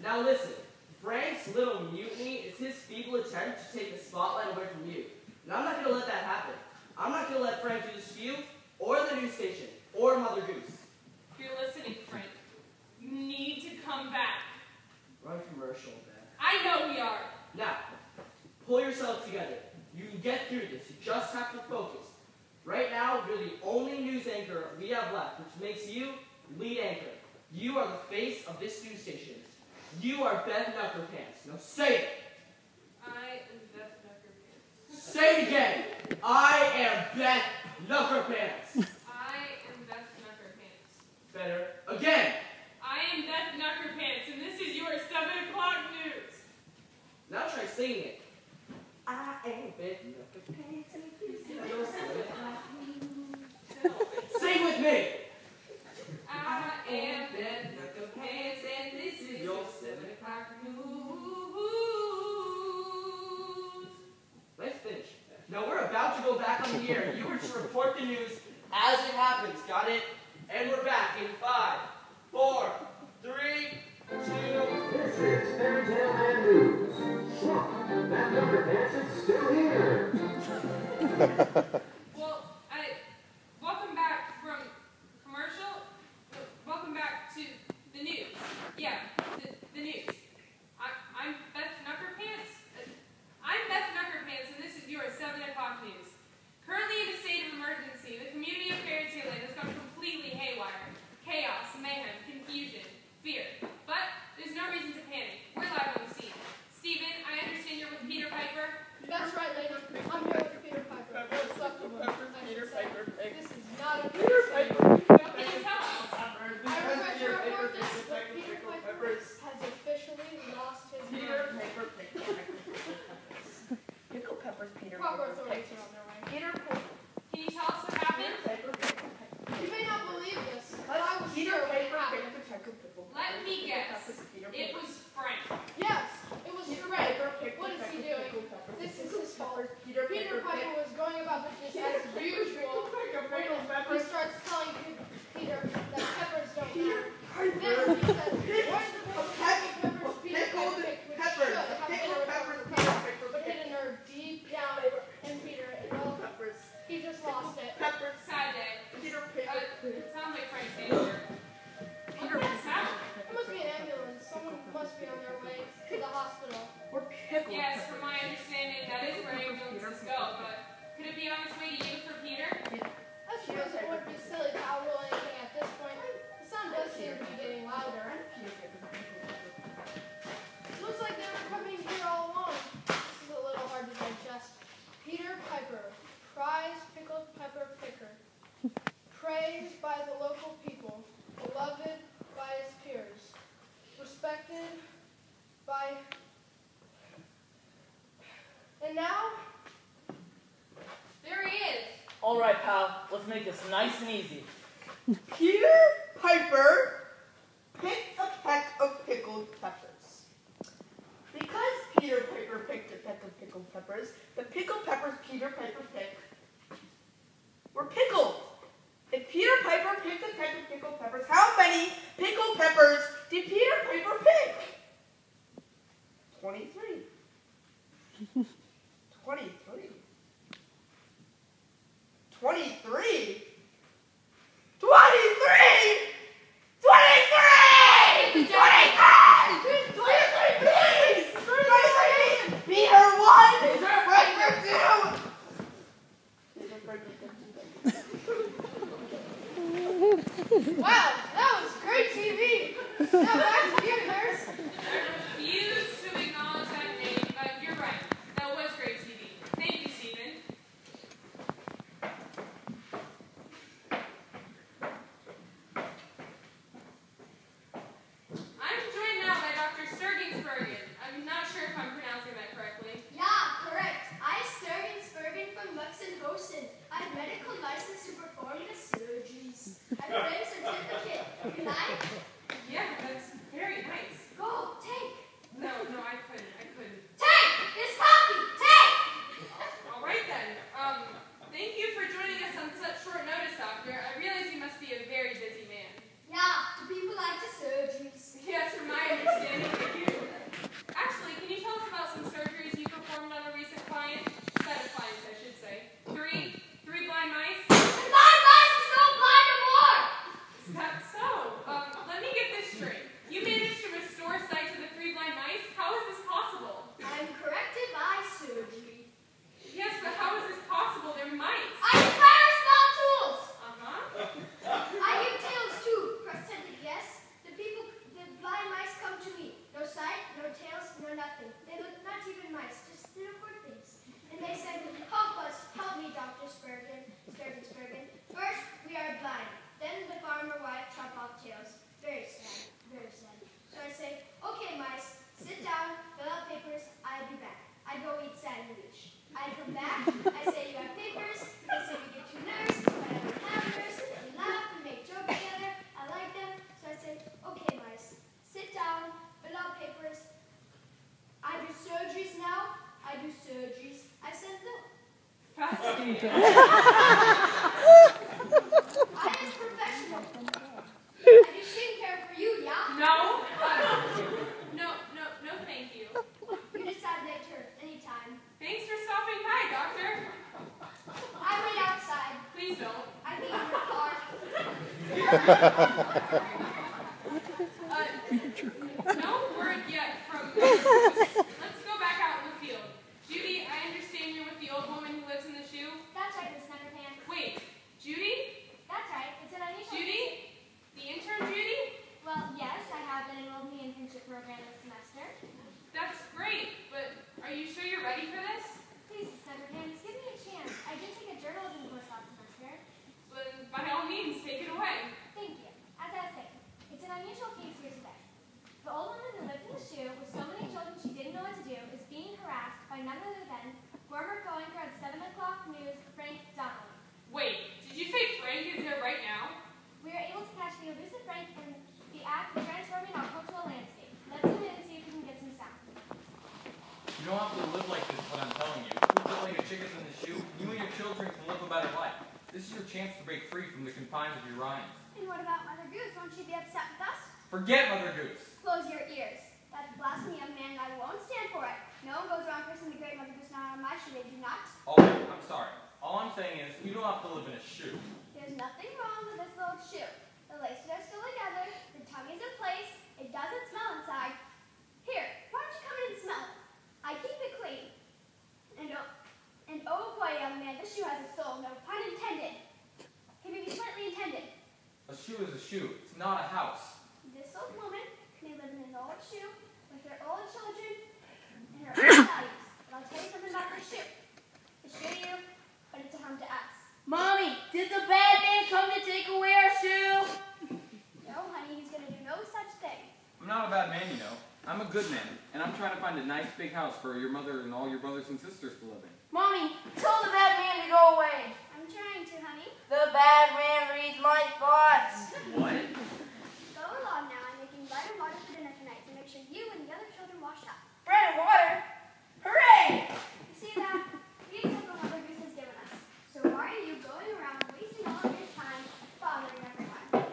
Now listen, Frank's little mutiny is his feeble attempt to take the spotlight away from you. And I'm not going to let that happen. I'm not going to let Frank do this to you, or the news station, or Mother Goose. If you're listening, Frank, you need to come back. Run commercial, Dad. I know we are. Now, pull yourself together. You can get through this. You just have to focus. Right now, you're the only news anchor we have left, which makes you lead anchor. You are the face of this news station. You are Beth Knuckerpants. Now say it. I am Beth Knuckerpants. Say it again. I am Beth Knuckerpants. I am Beth Knuckerpants. Better. Again. I am Beth Knuckerpants, and this is your 7 o'clock news. Now try singing it. I am Beth Knuckerpants, and this is your 7 o'clock news. Sing with me. I am Beth Knuckerpants, and this is your 7 o'clock news. Let's finish. Now we're about to go back on the air. You were to report the news as it happens. Got it? And we're back in 5, 4, 3, 2. This is Fairytale Man News. Look, that Knuckerpants is still here. Well, welcome back from commercial. Welcome back to the news. Yeah, the news. I'm Beth Knuckerpants. I'm Beth Knuckerpants, and this is your 7 o'clock news. Currently in a state of emergency, the community of Fairytale Land has gone completely haywire. Chaos, mayhem, confusion, fear. But there's no reason to panic. We're live on the scene. Stephen, I understand you're with Peter Piper. That's right, lady. I'm here with Peter Piper. What's up, Peter Piper. This is not a Peter Piper. Can you tell us? I regret to report this, but Peter Piper has officially lost his mind. Pickle peppers, Peter. Proper authorities are on their way. Peter Piper. Can you tell us what happened? You may not believe this, but I was here when it happened. Let me guess. It was Frank. Yes, it was Frank. What is he doing? This is his fault. Peter Piper was going about business as usual when he starts telling Peter that peppers don't matter. Then he says, where's the peppers Peter Piper picked, which should have been a pepper, but hit a nerve deep down in Peter, and well, he just lost it. Sad day. It sounds like Frank's danger. What's that sound? It must be an ambulance. Someone must be on their way to the hospital. Yes, from my understanding, that is where ambulances go, but could it be on its way to you for Peter? I suppose it would be silly to outrule anything at this point. The sound does seem to be getting louder. Looks like they were coming here all along. This is a little hard to digest. Peter Piper, prize pickled pepper picker. Praised by the local people, beloved by his peers, respected by... And now, There he is. All right, pal. Let's make this nice and easy. Peter Piper picked a peck of pickled peppers. Because Peter Piper picked a peck of pickled peppers, the pickled peppers Peter Piper picked were pickled. If Peter Piper picked a peck of pickled peppers, how many pickled peppers did Peter Piper pick? 23. 23. 23? 23! 23! 23! 23, please! 23! Peter 1! Piper 2! wow, that was great TV. Now back to you, nurse. I refuse to acknowledge that name, but you're right. That was great TV. Thank you, Stephen. I'm joined now by Dr. Sturgingsbergen. I'm not sure if I'm pronouncing that correctly. Yeah, correct. I Sturgingsbergen from Luxembourg. I have medical license to perform the surgeries. I have a certificate. Can I? Yeah, that's very I am professional. I do skincare for you, yeah? No. No, thank you. You decide later, anytime. Thanks for stopping by, doctor. I wait outside. Please don't. I mean in your car. No word yet from Let's go back out in the field. Judy, I understand you're with the old woman who lives in the shoe. That's right, Miss Neverpants. Wait, Judy? That's right. It's an unusual. Judy? The intern Judy? Well, yes, I have been enrolled in the internship program this semester. That's great, but are you sure you're ready for this? Please, Miss Neverpants, give me a chance. I did take a journalism course last semester. Well, by all means, take it away. Thank you. As I was saying, it's an unusual case here today. The old woman who lived in the shoe with so many children she didn't know what to do is being harassed by none other than former co-anchor at 7 o'clock news, Frank Donnelly. Wait, did you say Frank is there right now? We are able to catch the elusive Frank in the act of transforming our cultural landscape. Let's zoom in and see if we can get some sound. You don't have to live like this, what I'm telling you. Quit building a chicken in the shoe. You and your children can live a better life. This is your chance to break free from the confines of your rhymes. And what about Mother Goose? Won't she be upset with us? Forget Mother Goose. Close your ears. That's blasphemy, young man, and I won't stand for it. No one goes around cursing the great Mother Goose not on my shoe, they do not. Oh, I'm sorry. All I'm saying is, you don't have to live in a shoe. There's nothing wrong with this little shoe. The laces are still together, the tummy's in place, it doesn't smell inside. Here, why don't you come in and smell it? I keep it clean. And oh boy, young man, this shoe has a soul, no pun intended. It may be slightly intended. A shoe is a shoe. It's not a house. This old woman may live in an old shoe with her old children and her old values. But I'll tell you something about this shoe. It's to you, but it's a harm to us. Mommy, did the bad man come to take away our shoe? No, honey, he's gonna do no such thing. I'm not a bad man, you know. I'm a good man, and I'm trying to find a nice big house for your mother and all your brothers and sisters to live in. Mommy, tell the bad man to go away. I'm trying to, honey. The bad man reads my thoughts. What? Go along now. I'm making bread and water for dinner tonight to make sure you and the other children wash up. Bread and water? Hooray! You see that? We accept what Mother Goose has given us. So why are you going around wasting all of your time bothering everyone?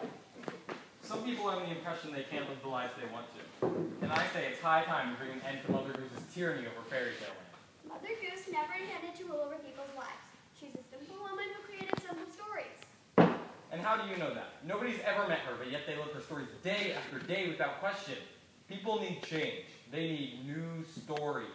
Some people have the impression they can't live the lives they want to. And I say it's high time to bring an end to Mother Goose's tyranny over fairy tale land. Mother Goose never intended to rule over people's lives. She's a simple woman who created simple stories. And how do you know that? Nobody's ever met her, but yet they live her stories day after day without question. People need change. They need new stories.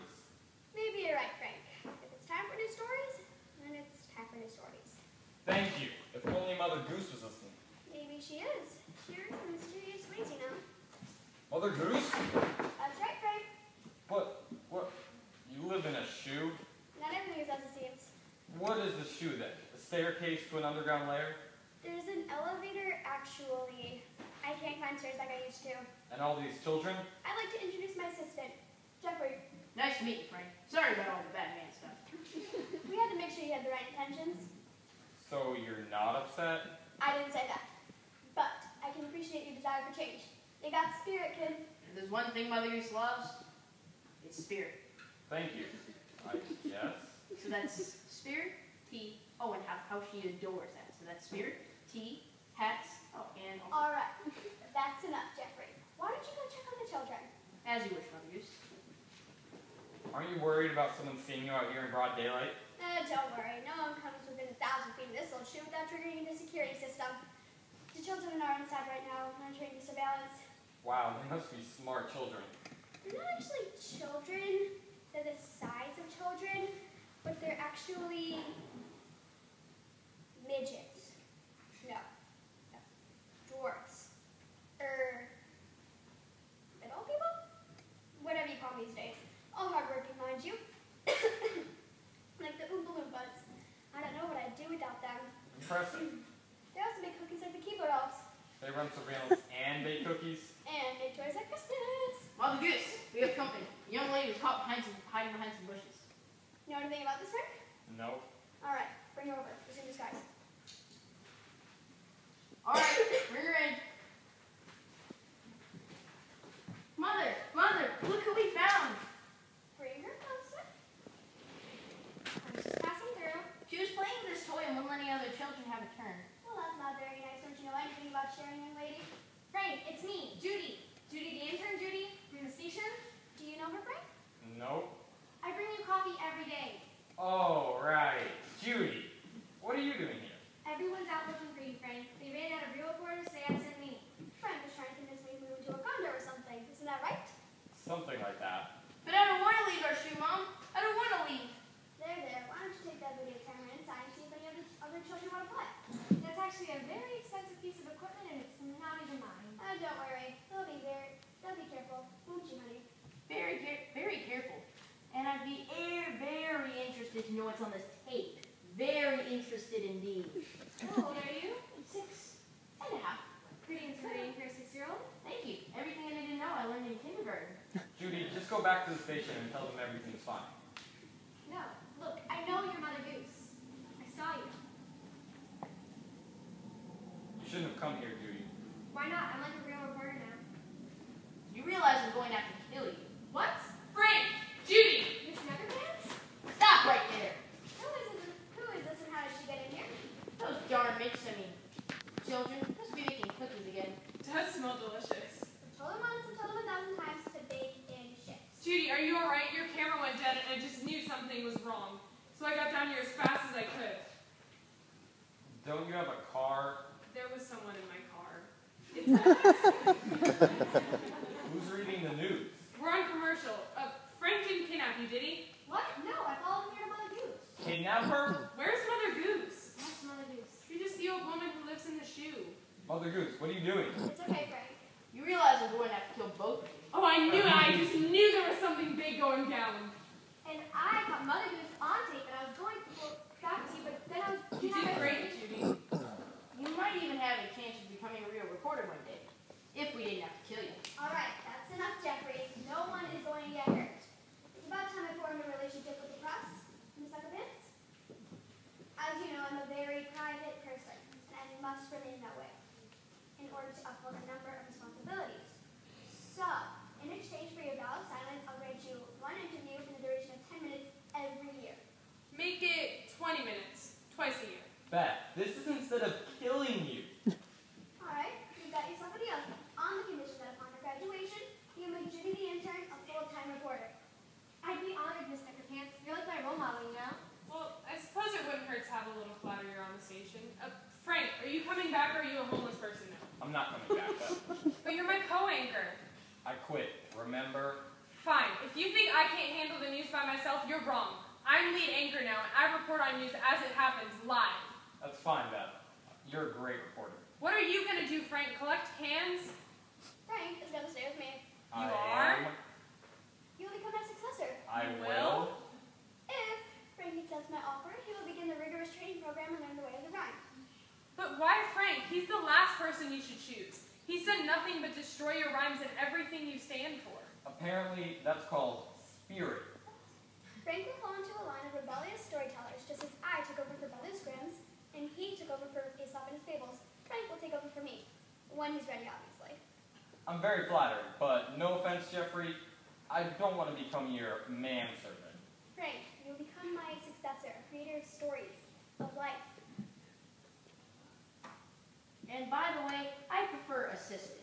Maybe you're right, Frank. If it's time for new stories, then it's time for new stories. Thank you. If only Mother Goose was listening. Maybe she is. She works in mysterious ways, you know. Mother Goose? That's right, Frank. What? You live in a shoe? Not everything is as it seems. What is the shoe then? A staircase to an underground lair? There's an elevator, actually. I can't climb stairs like I used to. And all these children? I'd like to introduce my assistant, Jeffrey. Nice to meet you, Frank. Sorry about all the bad man stuff. We had to make sure you had the right intentions. So you're not upset? I didn't say that. But I can appreciate your desire for change. You got spirit, kid. If there's one thing Mother Goose loves, it's spirit. Thank you. I guess. So that's spirit, tea. Oh, and how she adores that. So that's spirit, tea, hats, oh, and also, All right. That's enough, Jeffrey. Why don't you go check on the children? as you wish, Mother Goose. Aren't you worried about someone seeing you out here in broad daylight? Don't worry. No one comes within 1,000 feet of this old shoe without triggering the security system. The children are inside right now, monitoring the surveillance. Wow, they must be smart children. They're not actually children. They're the size of children, but they're actually midgets. No. Dwarfs. Middle people? Whatever you call them these days. All hard working, mind you. Like the Oompa Loompas. I don't know what I'd do without them. Impressive. They also make cookies like the keyboard elves. They run surveillance and bake cookies. And make toys at Christmas. Mother Goose, we have company. The young lady was caught hiding behind some bushes. You know anything about this, Frank? No. Alright, bring her over. She's in disguise. All right, bring her in. Mother, look who we found. Bring her closer. I'm just passing through. She was playing what's on this tape. Very interested indeed. How old are you? 6.5. Pretty intimidating for a 6-year-old. Thank you. Everything I need to know I learned in kindergarten. Judy, just go back to the station and tell them everything's fine. No. Look, I know you're Mother Goose. I saw you. You shouldn't have come here, Judy. Why not? I'm like a real reporter now. You realize I'm going to have to kill you. What? Frank! Judy! Miss Neverpants? Stop right there. Who is this and how did she get in here? Those darn mitts, children, must be making cookies again. It does smell delicious. I told them once and told them 1,000 times to bake in shifts. Judy, are you alright? Your camera went dead and I just knew something was wrong. So I got down here as fast as I could. Don't you have a car? There was someone in my car. Who's reading the news? We're on commercial. Frank didn't kidnap you, did he? What? No, I followed him here to Mother Goose. Kidnap her? Where's Mother Goose? That's Mother Goose. She's just the old woman who lives in the shoe. Mother Goose, what are you doing? It's okay, Frank. You realize I'm going to have to kill both of you. Oh, I knew it. I just knew there was something big going down. And I got Mother Goose on tape and I was going to go back to you, but then I was... You did great, Judy. You might even have a chance of becoming a real reporter one day, if we didn't have to kill you. Alright, that's enough, Jeffrey. No one is going to get hurt. It's about time I formed a relationship with the press, Miss Suckerbits. As you know, I'm a very private person, and I must remain that way in order to uphold a number of responsibilities. So, in exchange for your vow of silence, I'll grant you one interview in the duration of 10 minutes every year. Make it 20 minutes. Twice a year. Beth, this is instead of killing you. Alright, you got yourself a deal. On the condition that upon her graduation, you make Judy the intern a full-time reporter. I'd be honored, Miss Pants. You're like my role model, you know? Well, I suppose it wouldn't hurt to have a little flattery on the station. Frank, are you coming back or are you a homeless person now? I'm not coming back, Beth. But you're my co-anchor. I quit, remember? Fine. If you think I can't handle the news by myself, you're wrong. I'm lead anchor now, and I report on news as it happens, live. That's fine, Beth. You're a great reporter. What are you going to do, Frank? Collect cans? Frank is going to stay with me. You are? You'll become my successor. I You will. If Frank accepts my offer, he will begin the rigorous training program and learn the way of the rhyme. But why Frank? He's the last person you should choose. He's done nothing but destroy your rhymes and everything you stand for. Apparently, that's called spirit. Frank will fall into a line of rebellious storytellers, just as I took over for Bellews Grimm's, and he took over for Aesop and his Fables. Frank will take over for me, when he's ready, obviously. I'm very flattered, but no offense, Jeffrey, I don't want to become your manservant. Frank, you'll become my successor, creator of stories, of life. And by the way, I prefer assistant.